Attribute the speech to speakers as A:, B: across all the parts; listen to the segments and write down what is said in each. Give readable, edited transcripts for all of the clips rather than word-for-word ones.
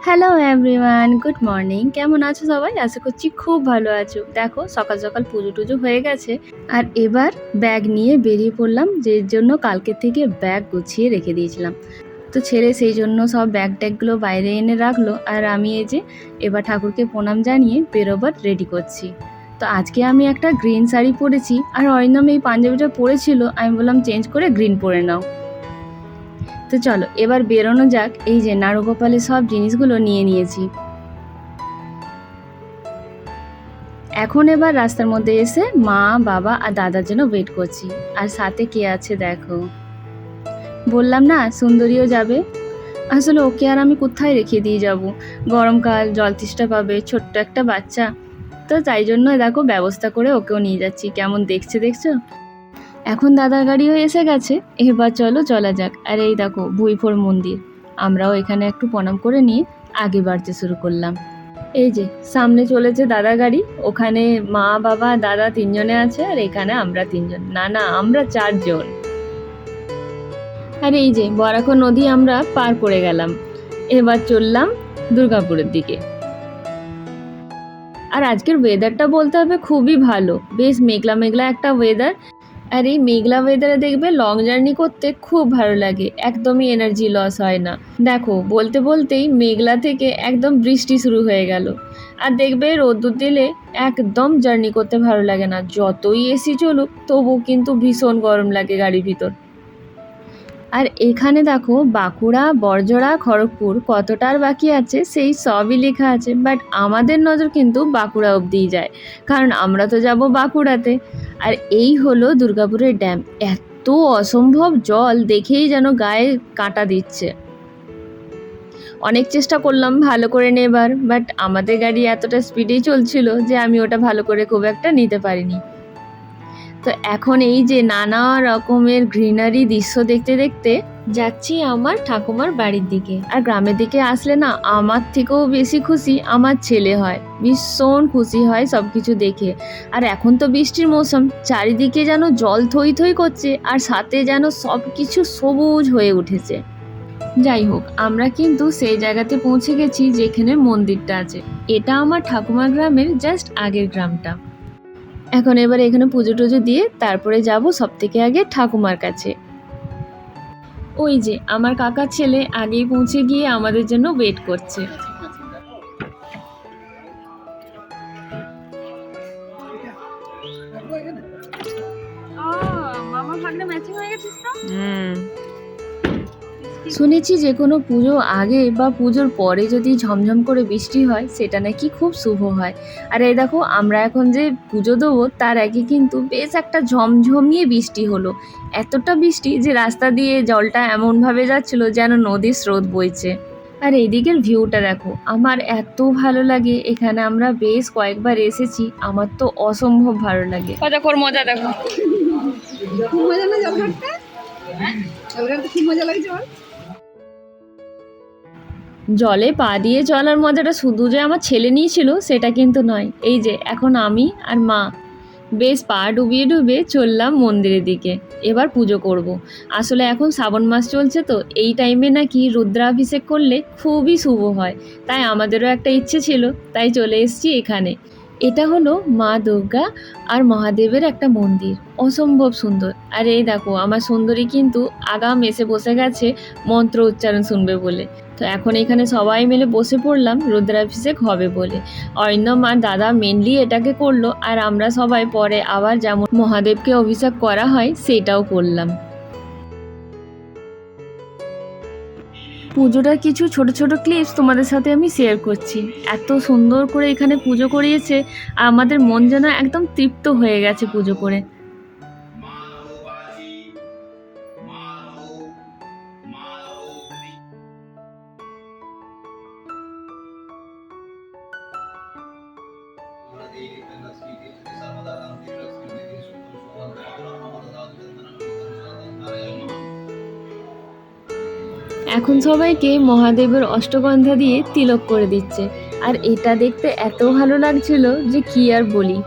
A: Hello everyone, good morning. কেমন আছো সবাই? আশা করছি খুব ভালো আছো। দেখো সকাল সকাল পুজো টুজো হয়ে গেছে, আর এবার ব্যাগ নিয়ে বেরিয়ে পড়লাম, যে জন্য কালকে থেকে ব্যাগ গুছিয়ে রেখে দিয়েছিলাম। তো ছেলে সেই জন্য সব ব্যাগ ট্যাগগুলো বাইরে এনে রাখলো, আর আমি এই যে এবার ঠাকুরকে প্রণাম জানিয়ে বেরোবার রেডি করছি। তো আজকে আমি একটা গ্রিন শাড়ি পরেছি, আর অরিন্দম এই পাঞ্জাবিটা পরেছিল, আমি বললাম চেঞ্জ করে গ্রিন পরে নাও। তো চলো এবার বেরোনো যাক। এই যে নাড়ুগোপালের সব জিনিসগুলো নিয়ে নিয়েছি। এখন এবার রাস্তার মধ্যে এসে মা, বাবা আর দাদার জন্য ওয়েট করছি। আর সাথে কে আছে দেখো, বললাম না সুন্দরীও যাবে। আসলে ওকে আর আমি কোথায় রেখে দিয়ে যাব, গরমকাল, জল তেষ্টা পাবে, ছোট্ট একটা বাচ্চা। তো তাই জন্য দেখো ব্যবস্থা করে ওকেও নিয়ে যাচ্ছি। কেমন দেখছো। এখন দাদার গাড়িও এসে গেছে, এবার চলো চলা যাক। আর এই দেখো ভুইফোর মন্দির, আমরাও এখানে একটু প্রণাম করে নিয়ে আগে বাড়তে শুরু করলাম। এই যে সামনে চলেছে দাদার গাড়ি, ওখানে মা, বাবা, দাদা তিনজনে আছে, আর এখানে আমরা তিনজন, না আমরা চারজন। আর এই যে বরাকর নদী আমরা পার করে গেলাম, এবার চললাম দুর্গাপুরের দিকে। আর আজকের ওয়েদারটা বলতে হবে খুবই ভালো, বেশ মেঘলা মেঘলা একটা ওয়েদার। আর এই মেঘলা ওয়েদারে দেখবে লং জার্নি করতে খুব ভালো লাগে, একদমই এনার্জি লস হয় না। দেখো বলতে বলতেই মেঘলা থেকে একদম বৃষ্টি শুরু হয়ে গেল। আর দেখবে রোদ্দুর দিলে একদম জার্নি করতে ভালো লাগে না, যতই এসি চলুক তবু কিন্তু ভীষণ গরম লাগে গাড়ির ভিতর। আর এখানে দেখো বাঁকুড়া, বড়জোড়া, খড়গপুর কতটা আর বাকি আছে সেই সবই লেখা আছে, বাট আমাদের নজর কিন্তু বাঁকুড়া অবধিই যায়, কারণ আমরা তো যাব বাঁকুড়াতে। আর এই হলো দুর্গাপুরের ড্যাম। এত অসম্ভব জল দেখেই যেন গায়ে কাঁটা দিচ্ছে। অনেক চেষ্টা করলাম ভালো করে নেবার, বাট আমাদের গাড়ি এতটা স্পিডেই চলছিল যে আমি ওটা ভালো করে খুব একটা নিতে পারিনি। তো এখন এই যে নানা রকমের গ্রিনারি দৃশ্য দেখতে দেখতে যাচ্ছি আমার ঠাকুমার বাড়ির দিকে। আর গ্রামের দিকে আসলে না আমার থেকেও বেশি খুশি আমার ছেলে হয়, ভীষণ খুশি হয় সব কিছু দেখে। আর এখন তো বৃষ্টির মৌসুম, চারিদিকে যেন জল থই থই করছে, আর সাথে যেন সব কিছু সবুজ হয়ে উঠেছে। যাই হোক, আমরা কিন্তু সেই জায়গাতে পৌঁছে গেছি যেখানে মন্দিরটা আছে। এটা আমার ঠাকুমার গ্রামের জাস্ট আগের গ্রামটা। এখন এবার এখানে পুজো টুজো দিয়ে তারপরে যাব সব থেকে আগে ঠাকুমার কাছে। ওই যে আমার কাকার ছেলে আগেই পৌঁছে গিয়ে আমাদের জন্য ওয়েট করছে। শুনেছি যে কোনো পুজো আগে বা পুজোর পরে যদি ঝমঝম করে বৃষ্টি হয় সেটা নাকি খুব শুভ হয়। আর এই দেখো আমরা এখন যে পুজো দেবো তার আগে কিন্তু বেশ একটা ঝমঝমিয়ে বৃষ্টি হলো। এতটা বৃষ্টি যে রাস্তা দিয়ে জলটা এমনভাবে যাচ্ছিল যেন নদীর স্রোত বইছে। আর এইদিকের ভিউটা দেখো, আমার এত ভালো লাগে। এখানে আমরা বেশ কয়েকবার এসেছি, আমার তো অসম্ভব ভালো লাগে। দেখো মজা, দেখো খুব মজা না জল ঘাটতে, জল ঘাটতে খুব মজা লাগছে আমার। জলে পা দিয়ে চলার মজাটা শুধু যে আমার ছেলে নিয়েছিল সেটা কিন্তু নয়। এই যে এখন আমি আর মা বেশ পা ডুবিয়ে ডুবিয়ে চললাম মন্দিরের দিকে। এবার পুজো করব। আসলে এখন শ্রাবণ মাস চলছে, তো এই টাইমে নাকি রুদ্রাভিষেক করলে খুবই শুভ হয়। তাই আমাদেরও একটা ইচ্ছে ছিল, তাই চলে এসেছি এখানে। এটা হলো মা দুর্গা আর মহাদেবের একটা মন্দির, অসম্ভব সুন্দর। আর এই দেখো আমার সুন্দরী কিন্তু আগাম এসে বসে গেছে মন্ত্র উচ্চারণ শুনবে বলে। তো এখন এখানে সবাই মিলে বসে পড়লাম রুদ্রাভিষেক হবে বলে। অরিন্দম আর দাদা মেনলি এটাকে করলো, আর আমরা সবাই পরে আবার যেমন মহাদেবকে অভিষেক করা হয় সেটাও করলাম। পুজোটার কিছু ছোট ছোট ক্লিপস তোমাদের সাথে আমি শেয়ার করছি। এত সুন্দর করে এখানে পুজো করিয়েছে, আমাদের মন যেন একদম তৃপ্ত হয়ে গেছে পুজো করে। এখন সবাইকে মহাদেবের অষ্টগন্ধা দিয়ে তিলক করে দিচ্ছে, আর এটা দেখতে এত ভালো লাগছিল যে কি আর বলি।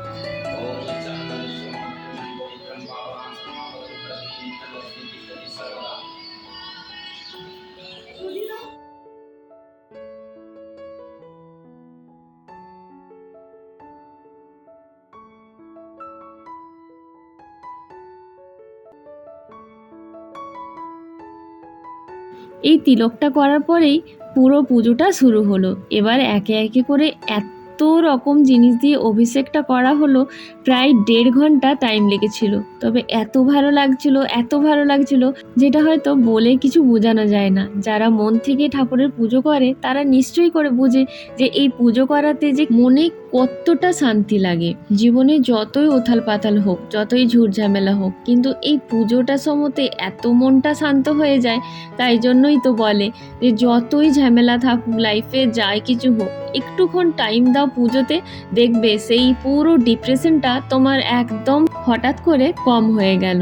A: এই তিলকটা করার পরেই পুরো পুজোটা শুরু হলো। এবার একে একে করে এত রকম জিনিস দিয়ে অভিষেকটা করা হলো, প্রায় 1.5 ঘন্টা টাইম লেগেছিল। তবে এত ভালো লাগছিল, এত ভালো লাগছিল, যেটা হয়তো বলে কিছু বোঝানো যায় না। যারা মন থেকে ঠাকুরের পুজো করে তারা নিশ্চয়ই করে বুঝে যে এই পুজো করাতে যে মনে কতটা শান্তি লাগে। জীবনে যতই ওথাল পাথাল হোক, যতই ঝুট ঝামেলা হোক, কিন্তু এই পুজোটা সময়তে এত মনটা শান্ত হয়ে যায়। তাই জন্যই তো বলে যে যতই ঝামেলা থাকুক লাইফে, যাই কিছু হোক, একটুক্ষণ টাইম দাও পুজোতে, দেখবে সেই পুরো ডিপ্রেশনটা তোমার একদম হঠাৎ করে কম হয়ে গেল।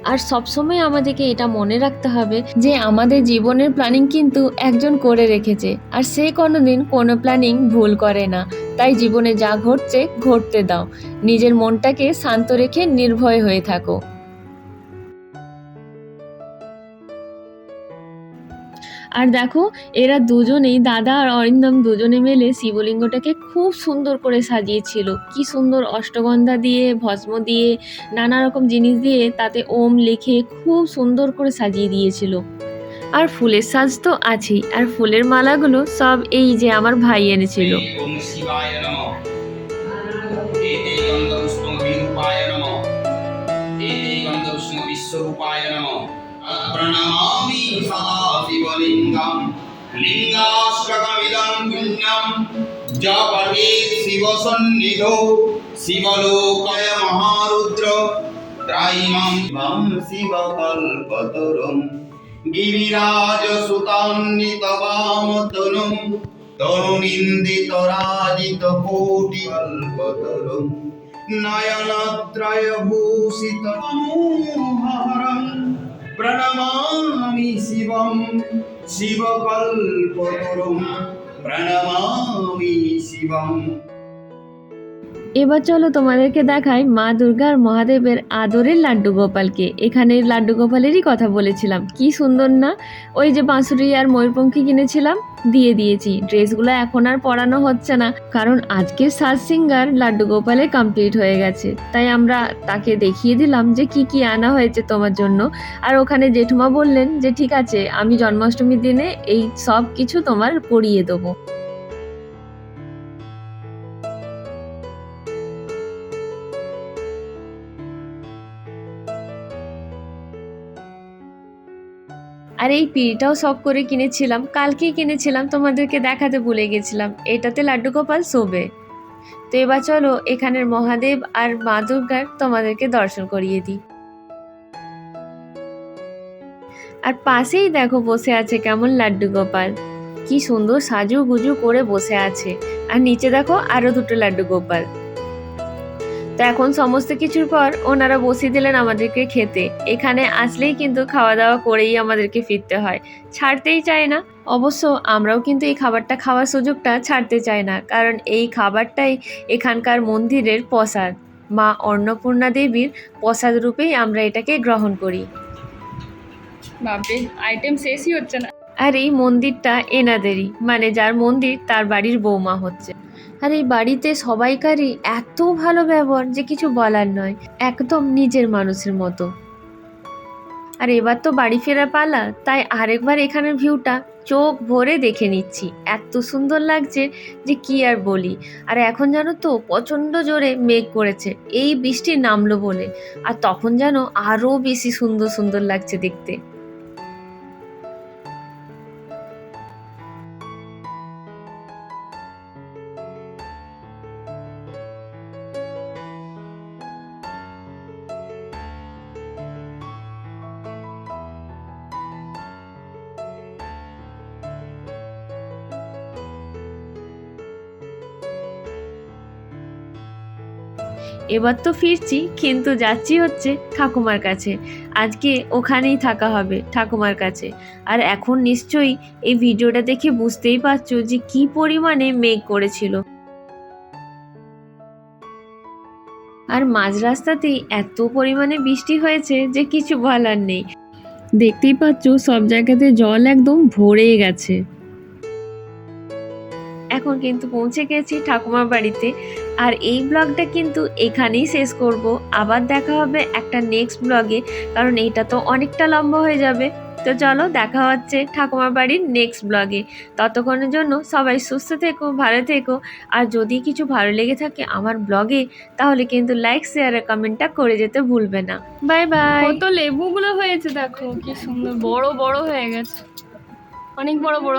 A: আর সবসময় আমাদেরকে এটা মনে রাখতে হবে যে আমাদের জীবনের প্ল্যানিং কিন্তু একজন করে রেখেছে, আর সে কোনোদিন কোনো প্ল্যানিং ভুল করে না। তাই জীবনে যা ঘটছে ঘটতে দাও, নিজের মনটাকে শান্ত রেখে নির্ভয় হয়ে থাকো। আর দেখো, এরা দুজনেই, দাদা আর অরিন্দম, দুজনে মিলে শিবলিঙ্গটাকে খুব সুন্দর করে সাজিয়েছিল। কি সুন্দর অষ্টগন্ধা দিয়ে, ভস্ম দিয়ে, নানা রকম জিনিস দিয়ে তাতে ওম লিখে খুব সুন্দর করে সাজিয়ে দিয়েছিল। আর ফুলের সাজ তো আছেই, আর ফুলের মালাগুলো সব এই যে আমার ভাই এনেছিল।
B: ওম শিবায় নমঃ। এতে গন্ধপুষ্প বিরূপায় নমঃ। এতে গন্ধপুষ্প বিশ্বরূপায় নমঃ। প্রণমামি সদা শিবলিঙ্গম। লিঙ্গাষ্টকমিদং পুণ্যম জপঠে শিবসন্নিধৌ শিবলোকায় মহারুদ্র ত্রাইমাং শিবকল্পতরুম গিরিরাজসুতান্বিতবামতনুম তরুণিন্দিতরাজিতকোটিকল্পতরুম নয়নত্রয়ভূষিতমনোহরং প্রণমামি শিবম শিবকল্পতরুম প্রণমামি শিবম।
A: এবার চলো তোমাদেরকে দেখাই মা দুর্গা আর মহাদেবের আদরের লাড্ডু গোপালকে। এখানে লাড্ডু গোপালেরই কথা বলেছিলাম, কি সুন্দর না। ওই যে বাঁশুরি আর ময়ূরপঙ্খী কিনেছিলাম, দিয়ে দিয়েছি। ড্রেসগুলো এখন আর পরানো হচ্ছে না, কারণ আজকের সাজ সিঙ্গার লাড্ডু গোপালে কমপ্লিট হয়ে গেছে। তাই আমরা তাকে দেখিয়ে দিলাম যে কি কি আনা হয়েছে তোমার জন্য। আর ওখানে জেঠুমা বললেন যে ঠিক আছে, আমি জন্মাষ্টমীর দিনে এই সব কিছু তোমার পরিয়ে দেবো। আর এই পিড়িটাও শখ করে কিনেছিলাম, কালকেই কিনেছিলাম, তোমাদেরকে দেখাতে ভুলে গেছিলাম। এটাতে লাড্ডু গোপাল শোবে। তো এবার চলো এখানের মহাদেব আর মা দুর্গার তোমাদেরকে দর্শন করিয়ে দিই। আর পাশেই দেখো বসে আছে কেমন লাড্ডু গোপাল, কি সুন্দর সাজু গুজু করে বসে আছে। আর নিচে দেখো আরো দুটো লাড্ডু গোপাল। তো এখন সমস্ত কিছুর পর ওনারা বসিয়ে দিলেন আমাদেরকে খেতে। এখানে আসলেই কিন্তু খাওয়া দাওয়া করেই আমাদেরকে ফিরতে হয়, ছাড়তেই চায় না। অবশ্য আমরাও কিন্তু এই খাবারটা খাওয়ার সুযোগটা ছাড়তে চাই না, কারণ এই খাবারটাই এখানকার মন্দিরের প্রসাদ। মা অন্নপূর্ণা দেবীর প্রসাদ রূপেই আমরা এটাকে গ্রহণ করি।
C: বাপরে, আইটেম শেষই হচ্ছে না।
A: আর এই মন্দিরটা এনাদেরই, মানে যার মন্দির তার বাড়ির বৌমা হচ্ছে। আর এই বাড়িতে সবাইকারই এত ভালো ব্যবহার যে কিছু বলার নয়, একদম নিজের মানুষের মতো। আর এবার তো বাড়ি ফেরা পালা, তাই আরেকবার এখানের ভিউটা চোখ ভরে দেখে নিচ্ছি। এত সুন্দর লাগছে যে কি আর বলি। আর এখন জানো তো প্রচণ্ড জোরে মেঘ করেছে, এই বৃষ্টি নামলো বলে। আর তখন যেন আরও বেশি সুন্দর সুন্দর লাগছে দেখতে। এবার তো ফিরছি, কিন্তু যাচ্ছি হচ্ছে ঠাকুমার কাছে। আজকে ওখানেই থাকা হবে ঠাকুমার কাছে। আর এখন নিশ্চয়ই এই ভিডিওটা দেখে বুঝতেই পারছো যে কি পরিমাণে মেঘ করেছিল। আর মাঝ রাস্তাতেই এত পরিমাণে বৃষ্টি হয়েছে যে কিছু বলার নেই। দেখতেই পাচ্ছ সব জায়গাতে জল একদম ভরে গেছে। এখন কিন্তু পৌঁছে গেছি ঠাকুমার বাড়িতে। আর এই ব্লগটা কিন্তু এখানেই শেষ করব। আবার দেখা হবে একটা নেক্সট ব্লগে, কারণ এটা তো অনেকটা লম্বা হয়ে যাবে। তো চলো দেখা হচ্ছে ঠাকুমার বাড়ির নেক্সট ব্লগে। ততক্ষণের জন্য সবাই সুস্থ থেকো, ভালো থেকো। আর যদি কিছু ভালো লেগে থাকে আমার ব্লগে, তাহলে কিন্তু লাইক শেয়ার আর কমেন্টটা করে যেতে ভুলবে না। Bye bye.
C: কত লেবুগুলো হয়েছে দেখো, কি সুন্দর বড় বড় হয়ে গেছে, অনেক বড় বড়।